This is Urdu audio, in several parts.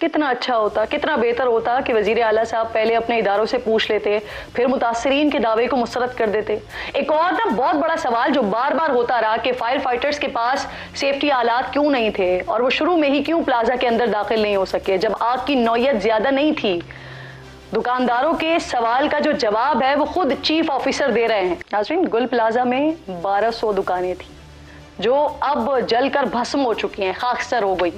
کتنا اچھا ہوتا، کتنا بہتر ہوتا کہ وزیر اعلیٰ صاحب پہلے اپنے اداروں سے پوچھ لیتے، پھر متاثرین کے دعوے کو مسترد کر دیتے۔ ایک اور بہت بڑا سوال جو بار بار ہوتا رہا کہ فائر فائٹرز کے پاس سیفٹی آلات کیوں نہیں تھے اور وہ شروع میں ہی کیوں پلازا کے اندر داخل نہیں ہو سکے جب آگ کی نوعیت زیادہ نہیں تھی۔ دکانداروں کے سوال کا جو جواب ہے وہ خود چیف آفیسر دے رہے ہیں۔ ناظرین، گل پلازا میں 1200 دکانیں تھیں جو اب جل کر بھسم ہو چکی ہیں، خاکستر ہو گئی۔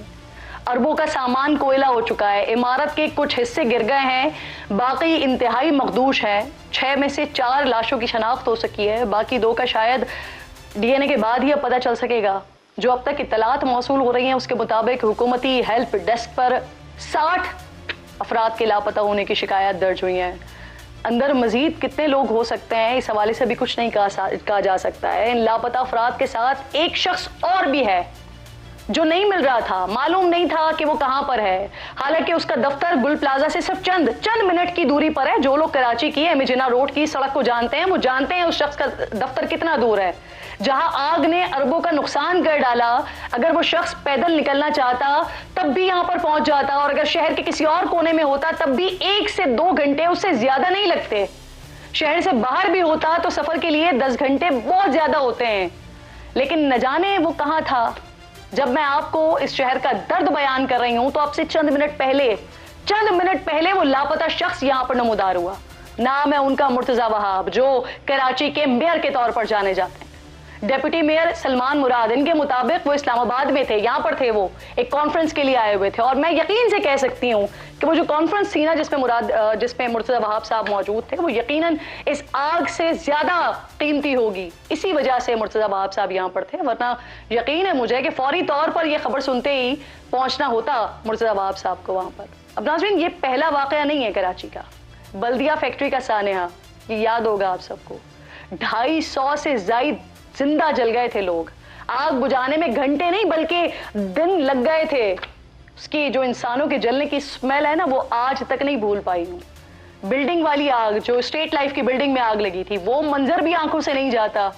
اربوں کا سامان کوئلہ ہو چکا ہے، عمارت کے کچھ حصے گر گئے ہیں، باقی انتہائی مخدوش ہے۔ 6 میں سے 4 لاشوں کی شناخت ہو سکی ہے، باقی 2 کا شاید ڈی این اے کے بعد ہی اب پتہ چل سکے گا۔ جو اب تک اطلاعات موصول ہو رہی ہیں اس کے مطابق حکومتی ہیلپ ڈیسک پر 60 افراد کے لاپتہ ہونے کی شکایات درج ہوئی ہیں۔ اندر مزید کتنے لوگ ہو سکتے ہیں اس حوالے سے بھی کچھ نہیں کہا جا سکتا ہے۔ ان لاپتہ افراد کے ساتھ ایک شخص اور بھی ہے جو نہیں مل رہا تھا، معلوم نہیں تھا کہ وہ کہاں پر ہے، حالانکہ اس کا دفتر گل پلازا سے صرف چند منٹ کی دوری پر ہے۔ جو لوگ کراچی کی ایم جناح روڈ کی سڑک کو جانتے ہیں وہ جانتے ہیں اس شخص کا دفتر کتنا دور ہے۔ جہاں آگ نے اربوں کا نقصان کر ڈالا، اگر وہ شخص پیدل نکلنا چاہتا تب بھی یہاں پر پہنچ جاتا، اور اگر شہر کے کسی اور کونے میں ہوتا تب بھی 1 سے 2 گھنٹے اس سے زیادہ نہیں لگتے۔ شہر سے باہر بھی ہوتا تو سفر کے لیے 10 گھنٹے بہت زیادہ ہوتے ہیں، لیکن نہ جانے وہ کہاں تھا۔ جب میں آپ کو اس شہر کا درد بیان کر رہی ہوں تو اب سے چند منٹ پہلے وہ لاپتہ شخص یہاں پر نمودار ہوا۔ نام ہے ان کا مرتضی وہاب، جو کراچی کے میئر کے طور پر جانے جاتے ہیں۔ ڈیپٹی میئر سلمان مراد، ان کے مطابق وہ اسلام آباد میں تھے، یہاں پر تھے، وہ ایک کانفرنس کے لیے آئے ہوئے تھے، اور میں یقین سے کہہ سکتی ہوں کہ وہ جو کانفرنس تھی نا جس میں مرتضی وہاب صاحب موجود تھے، وہ یقیناً اس آگ سے زیادہ قیمتی ہوگی، اسی وجہ سے مرتضی وہاب صاحب یہاں پر تھے، ورنہ یقین ہے مجھے کہ فوری طور پر یہ خبر سنتے ہی پہنچنا ہوتا مرتضی وہاب صاحب کو وہاں پر۔ اب ناظرین، یہ پہلا واقعہ نہیں ہے کراچی کا، بلدیہ فیکٹری کا سانحہ، یہ یاد ہوگا آپ سب کو۔ 250 سے زائد زندہ جل گئے تھے لوگ، آگ بجھانے میں گھنٹے نہیں بلکہ دن لگ گئے تھے۔ اس کی جو انسانوں کے جلنے کی سمیل ہے نا، وہ آج تک نہیں بھول پائی ہوں۔ بلڈنگ والی آگ، جو اسٹیٹ لائف کی بلڈنگ میں آگ لگی تھی، وہ منظر بھی آنکھوں سے نہیں جاتا،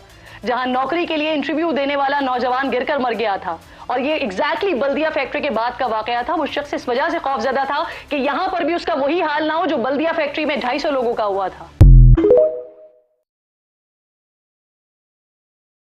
جہاں نوکری کے لیے انٹرویو دینے والا نوجوان گر کر مر گیا تھا، اور یہ ایگزیکٹلی بلدیہ فیکٹری کے بعد کا واقعہ تھا۔ وہ شخص اس وجہ سے خوفزدہ تھا کہ یہاں پر بھی اس کا وہی حال نہ ہو جو بلدیہ فیکٹری میں 250 لوگوں کا ہوا تھا۔